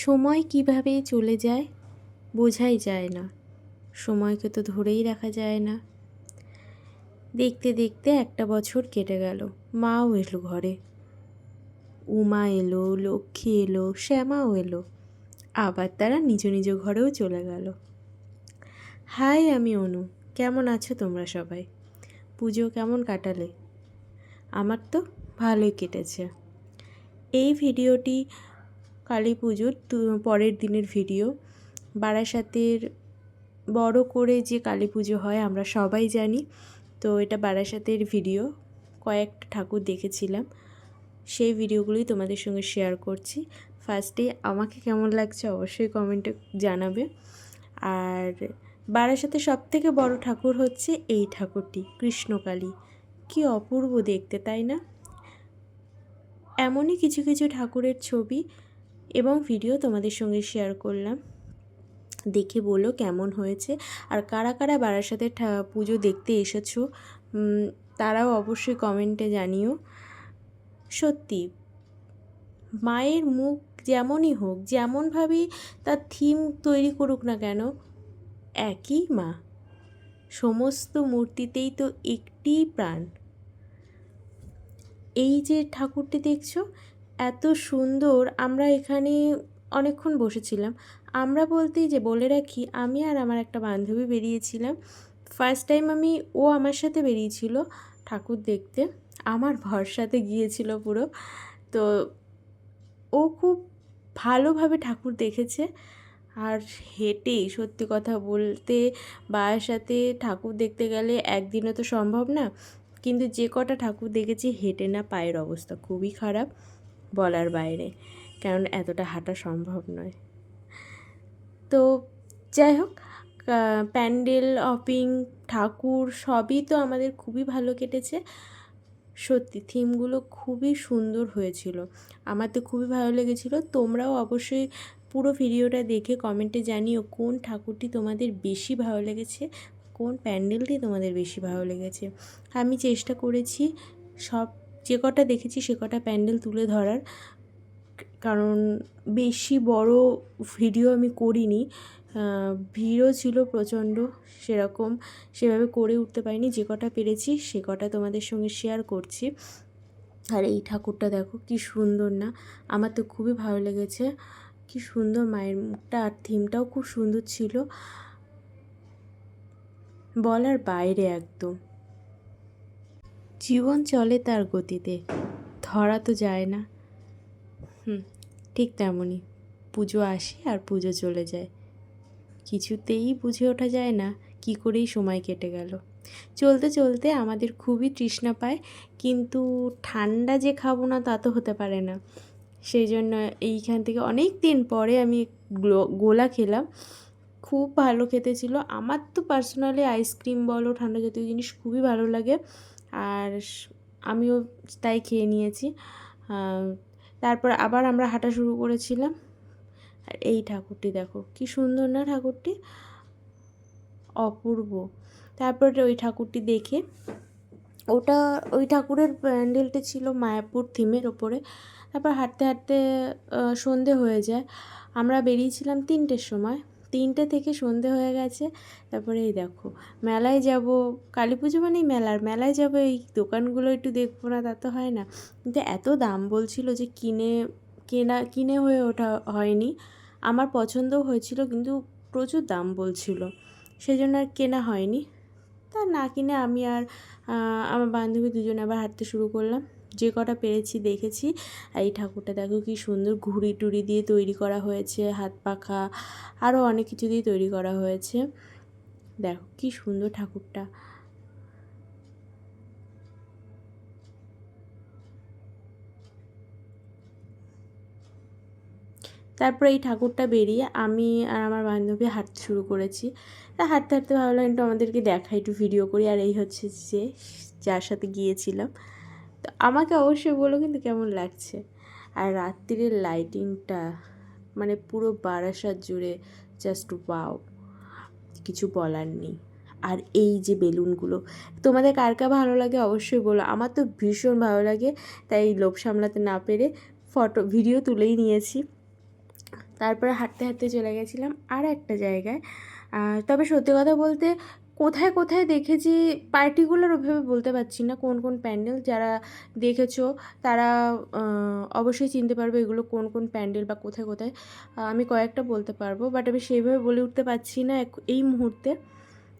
সময় কিভাবে চলে যায় বোঝাই যায় না। সময়কে তো ধরেই রাখা যায় না। দেখতে দেখতে একটা বছর কেটে গেল। মাও এলো ঘরে। উমা এলো, লক্ষ্মী এলো, শ্যামাও এলো। আবার তারা নিজ নিজ ঘরেও চলে গেল। হাই, আমি অনু। কেমন আছো তোমরা সবাই? পুজো কেমন কাটালে? আমার তো ভালোই কেটেছে। এই ভিডিওটি কালী পুজোর পরের দিনের ভিডিও। বারাসাতের বড় করে যে কালী পুজো হয় আমরা সবাই জানি। তো এটা বারাসাতের ভিডিও। কয়েকটা ঠাকুর দেখেছিলাম, সেই ভিডিওগুলোই তোমাদের সঙ্গে শেয়ার করছি। ফার্স্টে আমাকে কেমন লাগছে অবশ্যই কমেন্টে জানাবে। আর বারাসাতে সবথেকে বড় ঠাকুর হচ্ছে এই ঠাকুরটি, কৃষ্ণকালী। কি অপূর্ব দেখতে, তাই না? এমনই কিছু কিছু ঠাকুরের ছবি এবং ভিডিও তোমাদের সঙ্গে শেয়ার করলাম। দেখে বলো কেমন হয়েছে। আর কারা কারা বারাসাতের পুজো দেখতে এসেছো তারাও অবশ্যই কমেন্টে জানিও। সত্যি মায়ের মুখ যেমনই হোক, যেমনভাবেই তার থিম তৈরি করুক না কেন, একই মা। সমস্ত মূর্তিতেই তো একটি প্রাণ। এই যে ঠাকুরটি দেখছো, এত সুন্দর। আমরা এখানে অনেকক্ষণ বসেছিলাম। আমরা বলতেই যে বলে রাখি, আমি আর আমার একটা বান্ধবী বেরিয়েছিলাম। ফার্স্ট টাইম ও আমার সাথে বেরিয়েছিল ঠাকুর দেখতে। আমার ভরসাতে গিয়েছিল পুরো। তো ও খুব ভালোভাবে ঠাকুর দেখেছে। আর হেঁটে, সত্যি কথা বলতে, বারাসাতে ঠাকুর দেখতে গেলে একদিনে তো সম্ভব না, কিন্তু যে কটা ঠাকুর দেখেছি হেঁটে না, পায়ের অবস্থা খুবই খারাপ, বলার বাইরে। কারণ এতটা হাঁটা সম্ভব নয়। তো যাই হোক, প্যান্ডেল, অপিং, ঠাকুর সবই তো আমাদের খুবই ভালো কেটেছে। সত্যি থিমগুলো খুবই সুন্দর হয়েছিল। আমার তো খুবই ভালো লেগেছিলো। তোমরাও অবশ্যই পুরো ভিডিওটা দেখে কমেন্টে জানিও কোন ঠাকুরটি তোমাদের বেশি ভালো লেগেছে, কোন প্যান্ডেলটি তোমাদের বেশি ভালো লেগেছে। আমি চেষ্টা করেছি সব যে কটা দেখেছি সে কটা প্যান্ডেল তুলে ধরার, কারণ বেশি বড় ভিডিও আমি করিনি। ভিড়ও ছিল প্রচণ্ড, সেভাবে করে উঠতে পারিনি। যে কটা পেরেছি সে কটা তোমাদের সঙ্গে শেয়ার করছি। আর এই ঠাকুরটা দেখো কি সুন্দর না? আমার তো খুবই ভালো লেগেছে। কি সুন্দর মায়ের মুখটা, আর থিমটাও খুব সুন্দর ছিল, বলার বাইরে একদম। জীবন চলে তার গতিতে, ধরা তো যায় না। ঠিক তেমনই পুজো আসে আর পুজো চলে যায়। কিছুতেই বুঝে ওঠা যায় না কি করেই সময় কেটে গেল। চলতে চলতে আমাদের খুবই তৃষ্ণা পায়, কিন্তু ঠান্ডা যে খাবো না তা তো হতে পারে না। সেই জন্য এইখান থেকে অনেক দিন পরে আমি গোলা খেলাম। খুব ভালো খেতে ছিল। আমার তো পার্সোনালি আইসক্রিম বলো, ঠান্ডা জাতীয় জিনিস খুবই ভালো লাগে, আর আমিও তাই খেয়ে নিয়েছি। তারপর আবার আমরা হাঁটা শুরু করেছিলাম। আর এই ঠাকুরটি দেখো কি সুন্দর না? ঠাকুরটি অপূর্ব। তারপরে ওই ঠাকুরটি দেখে, ওই ঠাকুরের প্যান্ডেলটা ছিল মায়াপুর থিমের ওপরে। তারপর হাঁটতে হাঁটতে সন্ধে হয়ে যায়। আমরা বেরিয়েছিলাম 3টের সময়, 3টে থেকে সন্ধে হয়ে গেছে। তারপরে এই দেখো, মেলায় যাব, কালী পুজো মানেই মেলায় যাব, এই দোকানগুলো একটু দেখবো না তা তো হয় না। কিন্তু এত দাম বলছিল যে কিনে হয়ে ওঠা হয়নি। আমার পছন্দও হয়েছিল, কিন্তু প্রচুর দাম বলছিল, সেই জন্য আর কেনা হয়নি। তা না কিনে আমি আর আমার বান্ধবী দুজনে আবার হাঁটতে শুরু করলাম। যে কটা পেরেছি দেখেছি। আর এই ঠাকুরটা দেখো কি সুন্দর, ঘুড়ি টুড়ি দিয়ে তৈরি করা হয়েছে, হাত পাখা আরও অনেক কিছু দিয়ে তৈরি করা হয়েছে। দেখো কি সুন্দর ঠাকুরটা। তারপরে এই ঠাকুরটা বেরিয়ে আমি আর আমার বান্ধবী হাঁটতে শুরু করেছি। তা হাঁটতে হাঁটতে ভাবলাম একটু আমাদেরকে দেখাই, একটু ভিডিও করি। আর এই হচ্ছে যে যার সাথে গিয়েছিলাম। তো আমাকে অবশ্যই বলো কিন্তু কেমন লাগছে। আর রাত্রির লাইটিংটা মানে পুরো বারাসাত জুড়ে জাস্ট ওয়াও, কিছু বলার নেই। আর এই যে বেলুনগুলো, তোমাদের কার কার ভালো লাগে অবশ্যই বলো। আমার তো ভীষণ ভালো লাগে, তাই লোভ সামলাতে না পেরে ভিডিও তুলেই নিয়েছি। তারপরে হাঁটতে হাঁটতে চলে গেছিলাম আর একটা জায়গায়। তবে সত্যি কথা বলতে কোথায় কোথায় দেখেছি পার্টিকুলার ওভাবে বলতে পারছি না কোন কোন প্যান্ডেল। যারা দেখেছো তারা অবশ্যই চিনতে পারবে এগুলো কোন কোন প্যান্ডেল বা কোথায় কোথায়। আমি কয়েকটা বলতে পারবো, বাট আমি সেইভাবে বলে উঠতে পারছি না এই মুহূর্তে।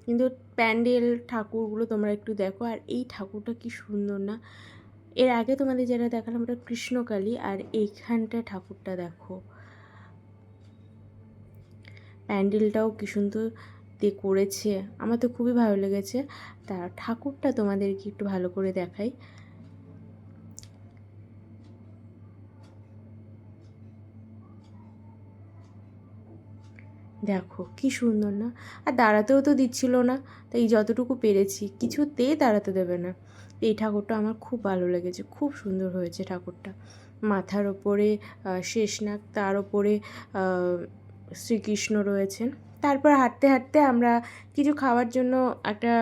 কিন্তু প্যান্ডেল ঠাকুরগুলো তোমরা একটু দেখো, আর এই ঠাকুরটা কি সুন্দর না। এর আগে তোমাদের যেটা দেখালাম ওটা কৃষ্ণকালী, আর এইখানটা ঠাকুরটা দেখো, প্যান্ডেলটাও কি সুন্দর দিয়ে করেছে, আমার তো খুবই ভালো লেগেছে। তা ঠাকুরটা তোমাদেরকে একটু ভালো করে দেখাই। দেখো কি সুন্দর না, আর দাঁড়াতেও তো দিচ্ছিল না, তাই যতটুকু পেরেছি, কিছুতেই দাঁড়াতে দেবে না। এই ঠাকুরটা আমার খুব ভালো লেগেছে, খুব সুন্দর হয়েছে ঠাকুরটা। মাথার ওপরে শেষনাগ, তার ওপরে শ্রীকৃষ্ণ রয়েছেন। তারপর হাঁটতে হাঁটতে আমরা কিছু খাওয়ার জন্য একটা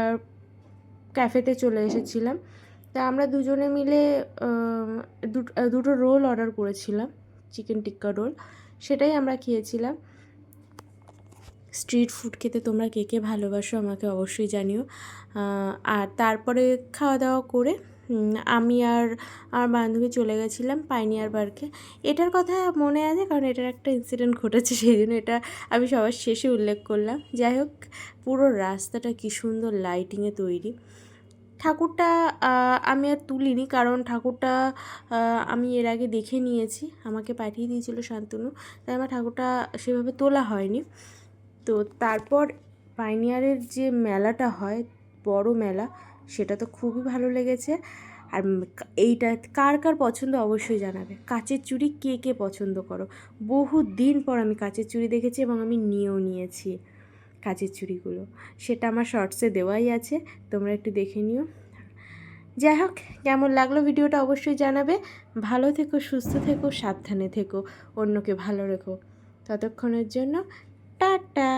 ক্যাফেতে চলে এসেছিলাম। তা আমরা দুজনে মিলে দুটো রোল অর্ডার করেছিলাম, চিকেন টিক্কা রোল, সেটাই আমরা খেয়েছিলাম। স্ট্রিট ফুড খেতে তোমরা কে কে ভালোবাসো আমাকে অবশ্যই জানিও। আর তারপরে খাওয়া দাওয়া করে আমি আর আমার বান্ধবী চলে গেছিলাম পাইনিয়ার পার্কে। এটার কথা মনে আছে কারণ এটার একটা ইনসিডেন্ট ঘটেছে, সেই জন্য এটা আমি সবার শেষে উল্লেখ করলাম। যাই হোক, পুরো রাস্তাটা কী সুন্দর লাইটিংয়ে তৈরি। ঠাকুরটা আমি আর তুলিনি, কারণ ঠাকুরটা আমি এর আগে দেখে নিয়েছি, আমাকে পাঠিয়ে দিয়েছিল শান্তনু, তাই আমার ঠাকুরটা সেভাবে তোলা হয়নি। তো তারপর পাইনিয়ারের যে মেলাটা হয়, বড় মেলা, সেটা তো খুবই ভালো লেগেছে। আর এইটা কার কার পছন্দ অবশ্যই জানাবে। কাচের চুড়ি কে কে পছন্দ করো? বহু দিন পর আমি কাচের চুড়ি দেখেছি এবং আমি নিয়েও নিয়েছি কাচের চুড়িগুলো, সেটা আমার শর্টসে দেওয়াই আছে, তোমরা একটু দেখে নিও। যাই হোক, কেমন লাগলো ভিডিওটা অবশ্যই জানাবে। ভালো থেকো, সুস্থ থেকো, সাবধানে থেকো, অন্যকে ভালো রেখো। ততক্ষণের জন্য টাটা।